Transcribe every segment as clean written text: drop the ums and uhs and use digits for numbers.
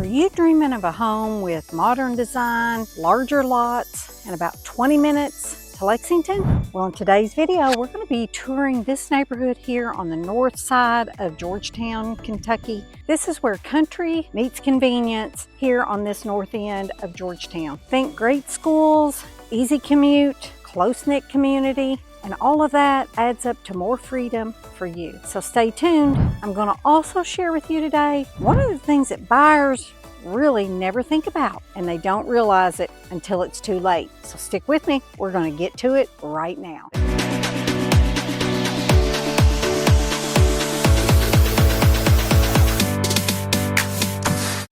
Are you dreaming of a home with modern design, larger lots, and about 20 minutes to Lexington? Well, in today's video, we're going to be touring this neighborhood here on the north side of Georgetown, Kentucky. This is where country meets convenience here on this north end of Georgetown. Think great schools, easy commute, close-knit community, and all of that adds up to more freedom for you. So stay tuned. I'm going to also share with you today one of the things that buyers really never think about, and they don't realize it until it's too late. So stick with me. We're going to get to it right now.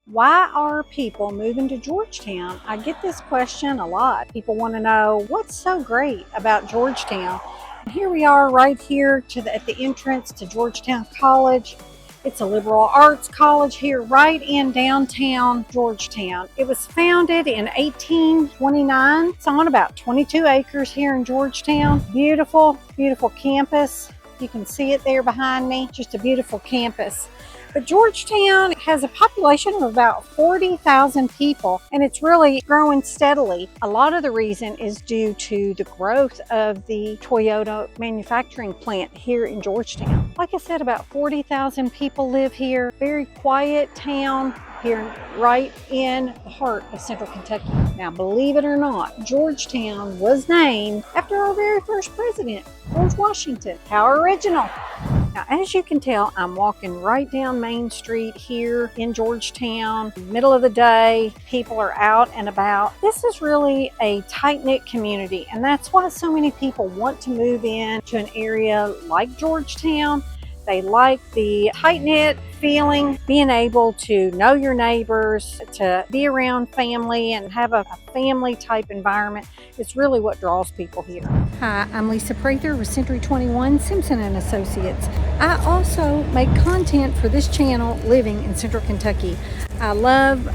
Why are people moving to Georgetown? I get this question a lot. People want to know what's so great about Georgetown. And here we are right here at the entrance to Georgetown College. It's a liberal arts college here right in downtown Georgetown. It was founded in 1829. It's on about 22 acres here in Georgetown. Beautiful, beautiful campus. You can see it there behind me. Just a beautiful campus. But Georgetown has a population of about 40,000 people, and it's really growing steadily. A lot of the reason is due to the growth of the Toyota manufacturing plant here in Georgetown. Like I said, about 40,000 people live here. Very quiet town here right in the heart of central Kentucky. Now, believe it or not, Georgetown was named after our very first president, George Washington. How original. Now, as you can tell, I'm walking right down Main Street here in Georgetown. Middle of the day, people are out and about. This is really a tight-knit community, and that's why so many people want to move in to an area like Georgetown. They like the tight-knit feeling, being able to know your neighbors, to be around family and have a family type environment. It's really what draws people here. Hi, I'm Lisa Prather with Century 21 Simpson & Associates. I also make content for this channel living in central Kentucky. I love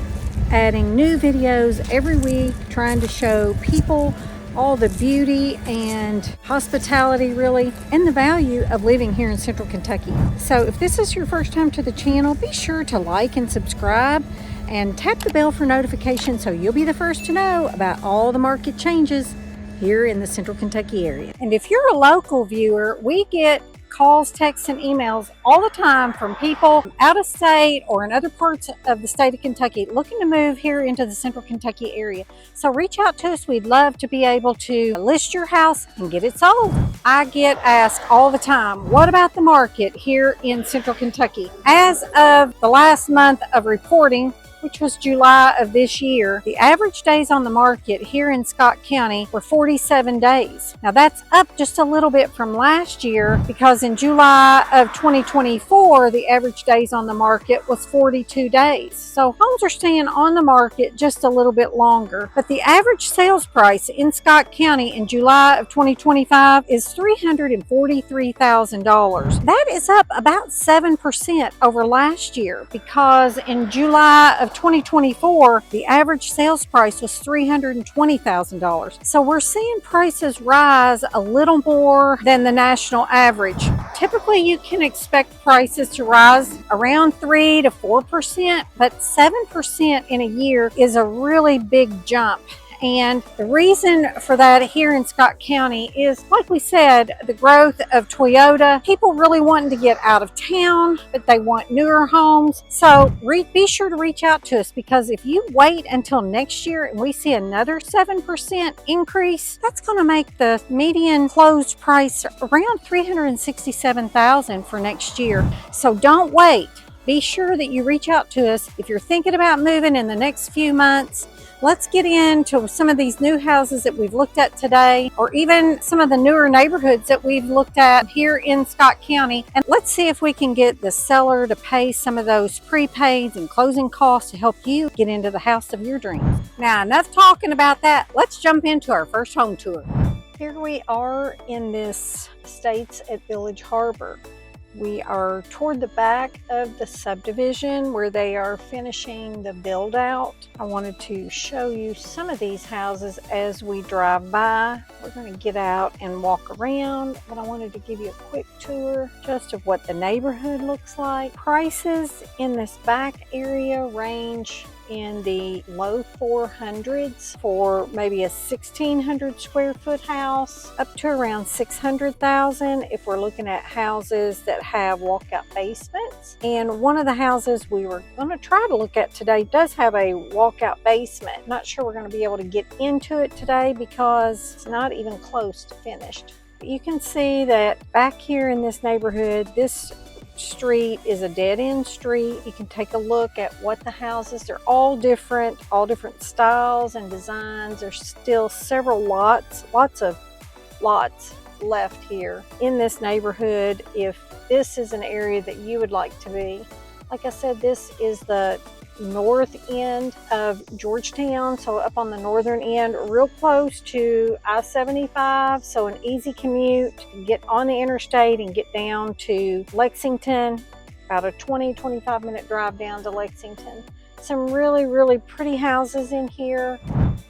adding new videos every week, trying to show people all the beauty and hospitality really, and the value of living here in central Kentucky. So if this is your first time to the channel, be sure to like and subscribe and tap the bell for notifications so you'll be the first to know about all the market changes here in the central Kentucky area. And if you're a local viewer, we get calls, texts, and emails all the time from people out of state or in other parts of the state of Kentucky looking to move here into the central Kentucky area. So reach out to us. We'd love to be able to list your house and get it sold. I get asked all the time, what about the market here in central Kentucky? As of the last month of reporting, which was July of this year, the average days on the market here in Scott County were 47 days. Now that's up just a little bit from last year, because in July of 2024, the average days on the market was 42 days. So homes are staying on the market just a little bit longer. But the average sales price in Scott County in July of 2025 is $343,000. That is up about 7% over last year, because in July of 2024, the average sales price was $320,000. So we're seeing prices rise a little more than the national average. Typically, you can expect prices to rise around 3 to 4%, but 7% in a year is a really big jump. And the reason for that here in Scott County is, like we said, the growth of Toyota. People really wanting to get out of town, but they want newer homes. So be sure to reach out to us, because if you wait until next year and we see another 7% increase, that's going to make the median closed price around $367,000 for next year. So don't wait. Be sure that you reach out to us if you're thinking about moving in the next few months. Let's get into some of these new houses that we've looked at today, or even some of the newer neighborhoods that we've looked at here in Scott County. And let's see if we can get the seller to pay some of those prepaids and closing costs to help you get into the house of your dreams. Now, enough talking about that. Let's jump into our first home tour. Here we are in this Estates at Village Harbor. We are toward the back of the subdivision where they are finishing the build out. I wanted to show you some of these houses as we drive by. we're going to get out and walk around, but I wanted to give you a quick tour just of what the neighborhood looks like. Prices in this back area range in the low 400s for maybe a 1,600 square foot house, up to around 600,000 if we're looking at houses that have walkout basements. And one of the houses we were going to try to look at today does have a walkout basement. Not sure we're going to be able to get into it today because it's not even close to finished. But you can see that back here in this neighborhood, this street is a dead-end street. You can take a look at what the houses, they're all different styles and designs. There's still several lots of lots left here in this neighborhood. If this is an area that you would like to be, like I said, this is the north end of Georgetown, so up on the northern end, real close to I-75, so an easy commute. Get on the interstate and get down to Lexington, about a 20-25 minute drive down to Lexington. Some really pretty houses in here.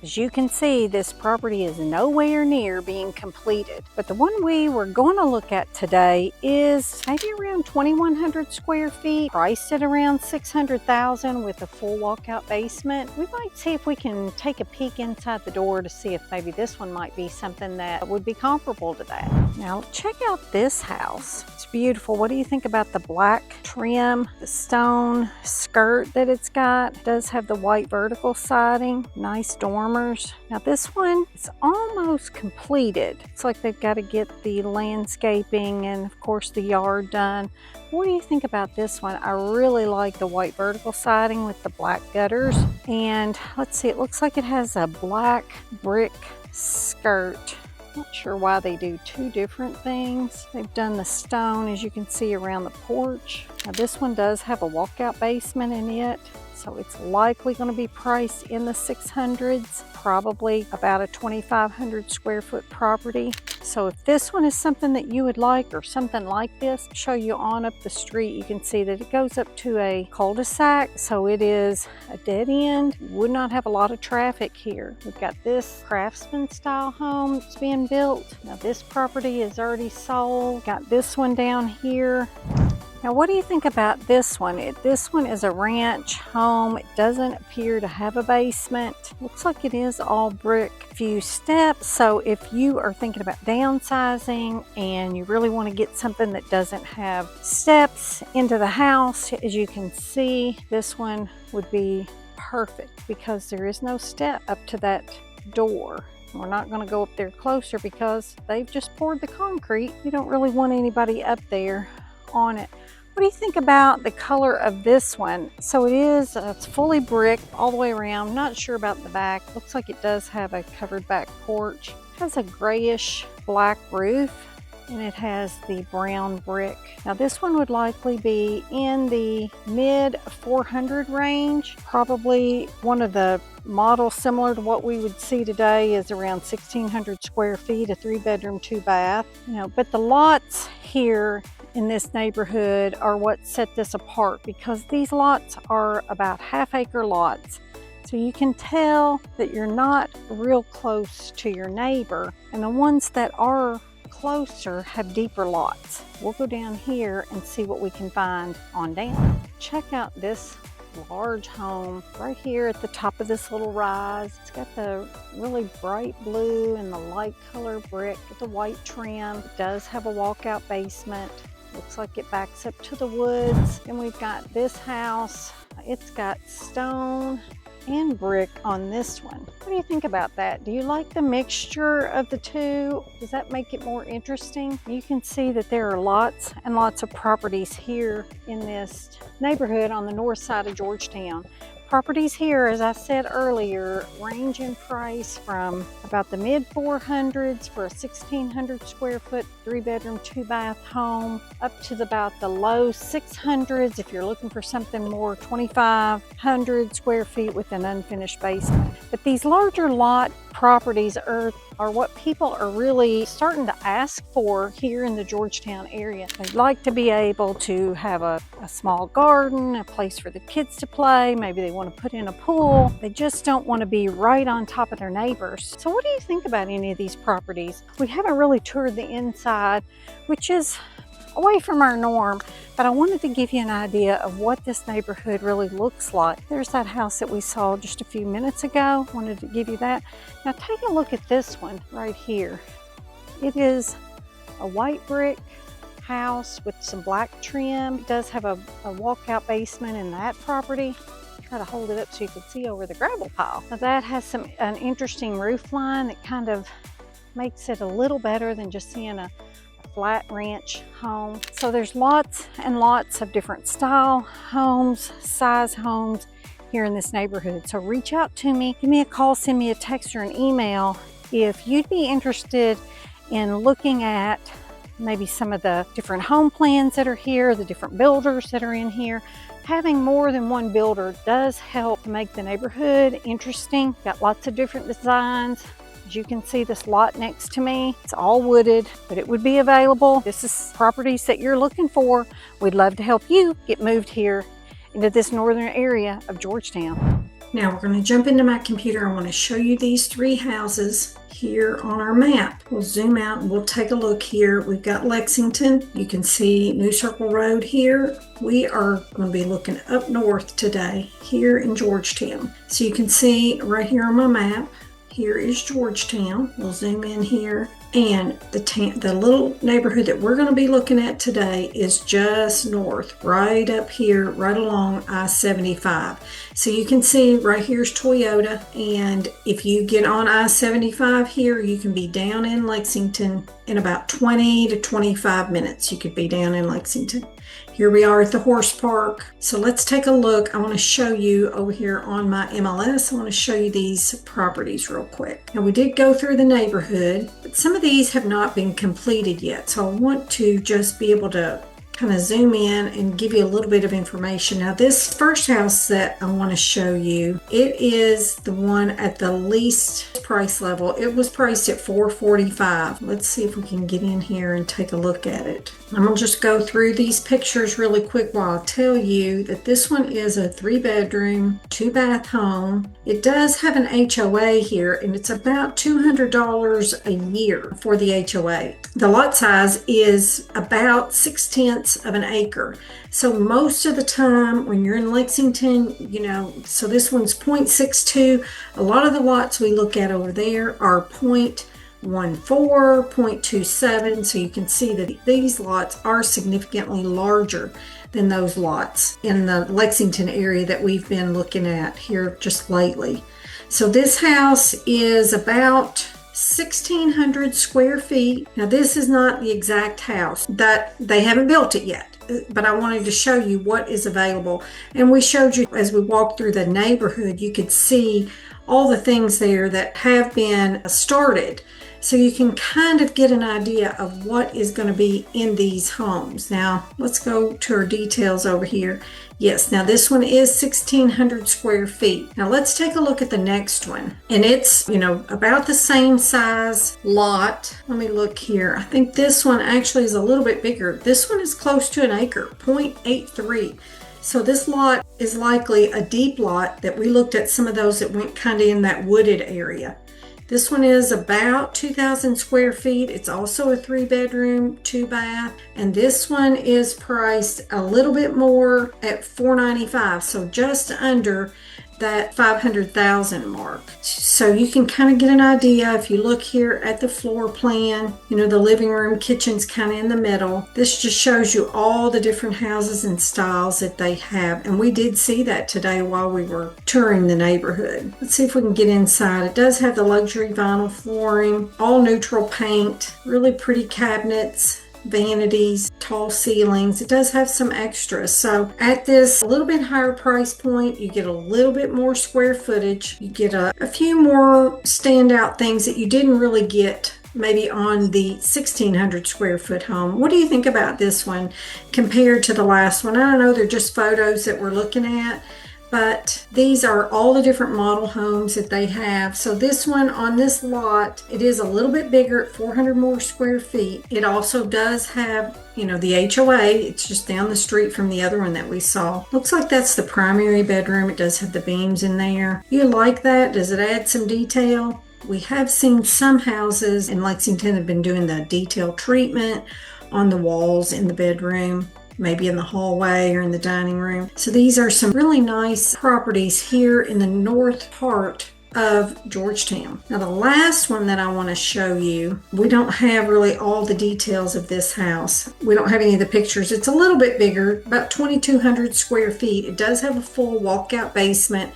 As you can see, this property is nowhere near being completed, but the one we were going to look at today is maybe around 2,100 square feet, priced at around 600,000 with a full walkout basement. We might see if we can take a peek inside the door to see if maybe this one might be something that would be comparable to that. Now check out this house. It's beautiful. What do you think about the black trim, the stone skirt that it's got? It does have the white vertical siding, nice dormers. Now this one is almost completed. It's like they've got to get the landscaping and of course the yard done. What do you think about this one? I really like the white vertical siding with the black gutters. And let's see, it looks like it has a black brick skirt. Not sure why they do two different things. They've done the stone, as you can see, around the porch. Now this one does have a walkout basement in it, so it's likely going to be priced in the 600s, probably about a 2,500 square foot property. So if this one is something that you would like, or something like this, I'll show you on up the street. You can see that it goes up to a cul-de-sac, so it is a dead end. Would not have a lot of traffic here. We've got this craftsman style home that's being built. Now this property is already sold. Got this one down here. Now what do you think about this one? This one is a ranch home. It doesn't appear to have a basement. Looks like it is all brick. Few steps, so if you are thinking about downsizing and you really want to get something that doesn't have steps into the house, as you can see, this one would be perfect because there is no step up to that door. We're not going to go up there closer because they've just poured the concrete. You don't really want anybody up there on it. What do you think about the color of this one? So it's fully brick all the way around. Not sure about the back. Looks like it does have a covered back porch. It has a grayish black roof and it has the brown brick. Now this one would likely be in the mid 400 range. Probably one of the models similar to what we would see today is around 1,600 square feet, a 3-bedroom, 2-bath. But the lots here in this neighborhood are what set this apart, because these lots are about half-acre lots. So you can tell that you're not real close to your neighbor, and the ones that are closer have deeper lots. We'll go down here and see what we can find on down. Check out this large home right here at the top of this little rise. It's got the really bright blue and the light color brick with the white trim. It does have a walkout basement. Looks like it backs up to the woods. And we've got this house. It's got stone and brick on this one. What do you think about that? Do you like the mixture of the two? Does that make it more interesting? You can see that there are lots and lots of properties here in this neighborhood on the north side of Georgetown. Properties here, as I said earlier, range in price from about the mid 400s for a 1,600 square foot 3-bedroom, 2-bath home, up to about the low 600s if you're looking for something more 2,500 square feet with an unfinished basement. But these larger lot properties are what people are really starting to ask for here in the Georgetown area. They'd like to be able to have a small garden, a place for the kids to play. Maybe they want to put in a pool. They just don't want to be right on top of their neighbors. So what do you think about any of these properties? We haven't really toured the inside, which is away from our norm, but I wanted to give you an idea of what this neighborhood really looks like. There's that house that we saw just a few minutes ago. Wanted to give you that. Now take a look at this one right here. It is a white brick house with some black trim. It does have a walkout basement in that property. Try to hold it up so you can see over the gravel pile. Now that has an interesting roof line that kind of makes it a little better than just seeing a flat ranch home. So there's lots and lots of different style homes, size homes here in this neighborhood. So reach out to me, give me a call, send me a text or an email if you'd be interested in looking at maybe some of the different home plans that are here, the different builders that are in here. Having more than one builder does help make the neighborhood interesting. Got lots of different designs. As you can see, this lot next to me, it's all wooded, but it would be available. This is properties that you're looking for. We'd love to help you get moved here into this northern area of Georgetown. Now we're going to jump into my computer. I want to show you these 3 houses here on our map. We'll zoom out and we'll take a look here. We've got Lexington. You can see New Circle Road here. We are going to be looking up north today here in Georgetown. So you can see right here on my map, here is Georgetown. We'll zoom in here. And the little neighborhood that we're going to be looking at today is just north, right up here, right along I-75. So you can see right here's Toyota. And if you get on I-75 here, you can be down in Lexington in about 20 to 25 minutes. You could be down in Lexington. Here we are at the horse park. So let's take a look. I want to show you over here on my MLS. I want to show you these properties real quick. Now we did go through the neighborhood, but some of these have not been completed yet. So I want to just be able to kind of zoom in and give you a little bit of information. Now this first house that I want to show you, it is the one at the least price level. It was priced at $445. Let's see if we can get in here and take a look at it. I'm gonna just go through these pictures really quick while I tell you that this one is a 3-bedroom, 2-bath home. It does have an HOA here, and it's about $200 a year for the HOA. The lot size is about 6/10 of an acre. So most of the time when you're in Lexington, so this one's 0.62. A lot of the lots we look at over there are 0.14, 0.27. So you can see that these lots are significantly larger than those lots in the Lexington area that we've been looking at here just lately. So this house is about 1,600 square feet. Now this is not the exact house, that they haven't built it yet, but I wanted to show you what is available. And we showed you as we walked through the neighborhood, you could see all the things there that have been started. So you can kind of get an idea of what is going to be in these homes. Now let's go to our details over here. Yes, now this one is 1,600 square feet. Now let's take a look at the next one. And it's, about the same size lot. Let me look here. I think this one actually is a little bit bigger. This one is close to an acre, 0.83. So this lot is likely a deep lot that we looked at some of those that went kind of in that wooded area. This one is about 2,000 square feet. It's also a 3-bedroom, 2-bath. And this one is priced a little bit more at $495. So just under that 500,000 mark. So you can kind of get an idea if you look here at the floor plan, the living room, kitchen's kind of in the middle. This just shows you all the different houses and styles that they have. And we did see that today while we were touring the neighborhood. Let's see if we can get inside. It does have the luxury vinyl flooring, all neutral paint, really pretty cabinets, vanities, tall ceilings. It does have some extras. So at this a little bit higher price point, you get a little bit more square footage. You get a few more standout things that you didn't really get maybe on the 1,600 square foot home. What do you think about this one compared to the last one? I don't know, they're just photos that we're looking at, but these are all the different model homes that they have. So this one on this lot, it is a little bit bigger at 400 more square feet. It also does have, the HOA. It's just down the street from the other one that we saw. Looks like that's the primary bedroom. It does have the beams in there. You like that? Does it add some detail? We have seen some houses in Lexington have been doing the detail treatment on the walls in the bedroom, maybe in the hallway or in the dining room. So these are some really nice properties here in the north part of Georgetown. Now the last one that I want to show you, we don't have really all the details of this house. We don't have any of the pictures. It's a little bit bigger, about 2,200 square feet. It does have a full walkout basement,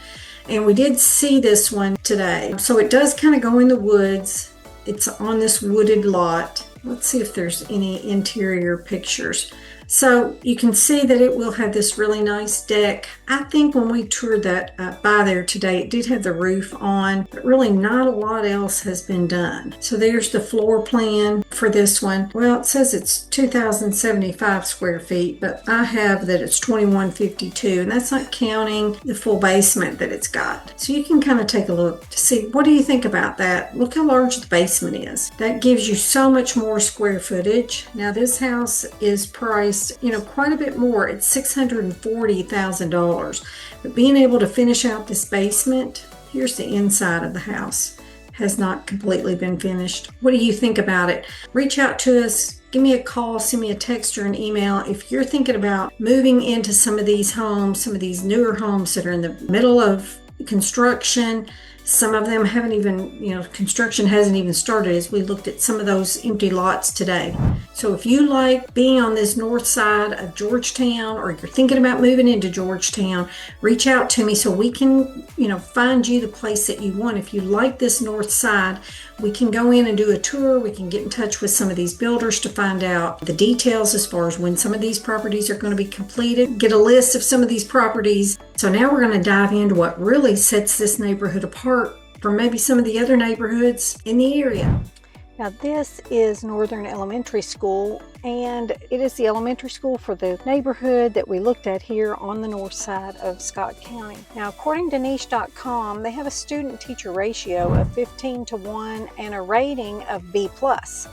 and we did see this one today. So it does kind of go in the woods. It's on this wooded lot. Let's see if there's any interior pictures. So you can see that it will have this really nice deck. I think when we toured that by there today, it did have the roof on, but really not a lot else has been done. So there's the floor plan for this one. Well, it says it's 2,075 square feet, but I have that it's 2,152, and that's not counting the full basement that it's got. So you can kind of take a look to see, what do you think about that? Look how large the basement is. That gives you so much more square footage. Now this house is priced quite a bit more. It's $640,000. But being able to finish out this basement, here's the inside of the house, has not completely been finished. What do you think about it? Reach out to us. Give me a call, send me a text or an email. If you're thinking about moving into some of these homes, some of these newer homes that are in the middle of construction, some of them haven't even, construction hasn't even started, as we looked at some of those empty lots today. So if you like being on this north side of Georgetown, or you're thinking about moving into Georgetown, reach out to me so we can, find you the place that you want. If you like this north side, we can go in and do a tour. We can get in touch with some of these builders to find out the details as far as when some of these properties are going to be completed, get a list of some of these properties. So now we're going to dive into what really sets this neighborhood apart from maybe some of the other neighborhoods in the area. Now this is Northern Elementary School, and it is the elementary school for the neighborhood that we looked at here on the north side of Scott County. Now according to niche.com, they have a student-teacher ratio of 15:1 and a rating of B+.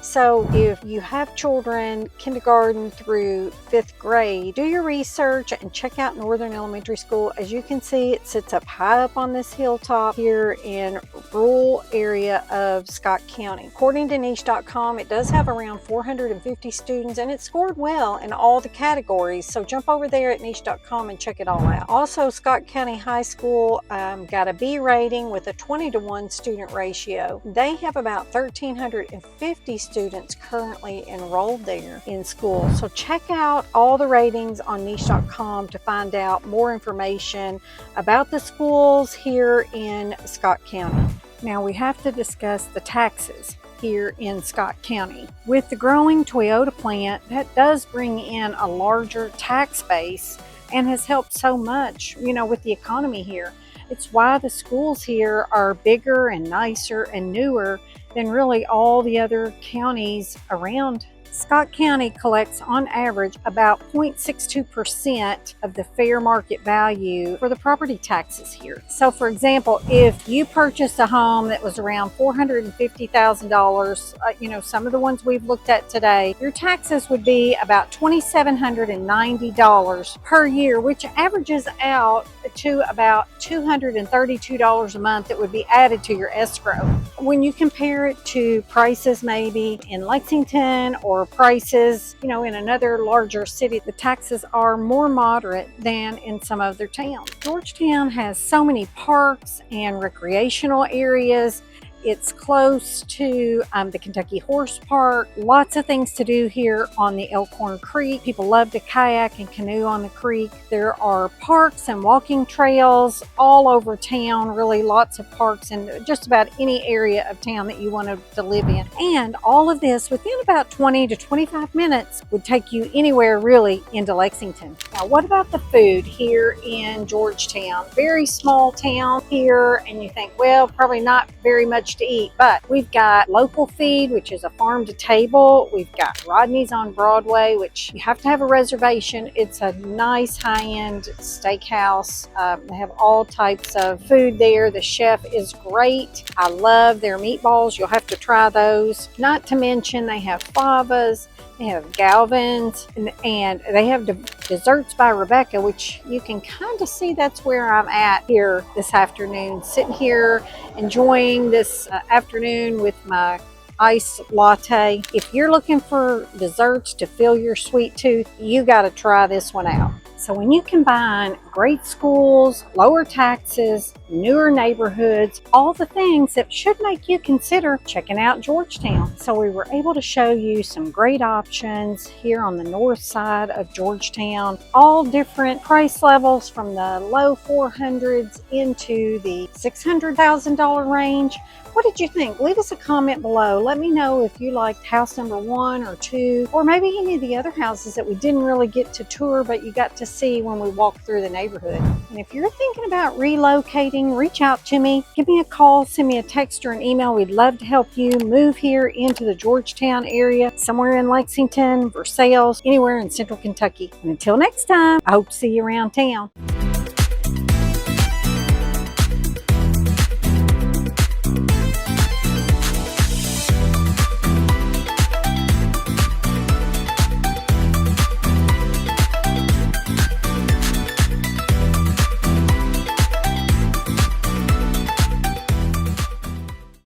So if you have children kindergarten through 5th grade, do your research and check out Northern Elementary School. As you can see, it sits up high up on this hilltop here in rural area of Scott County. According to niche.com, it does have around 450 students, and it scored well in all the categories. So jump over there at niche.com and check it all out. Also, Scott County High School got a B rating with a 20:1 student ratio. They have about 1,350 students currently enrolled there in school. So check out all the ratings on niche.com to find out more information about the schools here in Scott County. Now we have to discuss the taxes here in Scott County. With the growing Toyota plant, that does bring in a larger tax base and has helped so much, with the economy here. It's why the schools here are bigger and nicer and newer than really all the other counties around. Scott County collects on average about 0.62% of the fair market value for the property taxes here. So for example, if you purchased a home that was around $450,000, some of the ones we've looked at today, your taxes would be about $2,790 per year, which averages out to about $232 a month that would be added to your escrow. When you compare it to prices maybe in Lexington or prices, in another larger city, the taxes are more moderate than in some other towns. Georgetown has so many parks and recreational areas. It's close to the Kentucky Horse Park. Lots of things to do here on the Elkhorn Creek. People love to kayak and canoe on the creek. There are parks and walking trails all over town, really lots of parks in just about any area of town that you want to live in. And all of this within about 20 to 25 minutes would take you anywhere really into Lexington. Now, what about the food here in Georgetown? Very small town here, and you think, well, probably not very much much to eat, but we've got Local Feed, which is a farm to table. We've got Rodney's on Broadway, which you have to have a reservation. It's a nice high-end steakhouse. They have all types of food there. The chef is great. I love their meatballs. You'll have to try those. Not to mention they have favas, they have Galvin's, and they have Desserts by Rebecca, which you can kind of see that's where I'm at here this afternoon, sitting here enjoying this afternoon with my iced latte. If you're looking for desserts to fill your sweet tooth, you got to try this one out. So when you combine great schools, lower taxes, newer neighborhoods, all the things that should make you consider checking out Georgetown. So we were able to show you some great options here on the north side of Georgetown, all different price levels from the low 400s into the $600,000 range. What did you think? Leave us a comment below. Let me know if you liked house number 1 or 2, or maybe any of the other houses that we didn't really get to tour, but you got to see when we walked through the neighborhood. And if you're thinking about relocating, reach out to me. Give me a call, send me a text or an email. We'd love to help you move here into the Georgetown area, somewhere in Lexington, Versailles, anywhere in central Kentucky. And until next time, I hope to see you around town.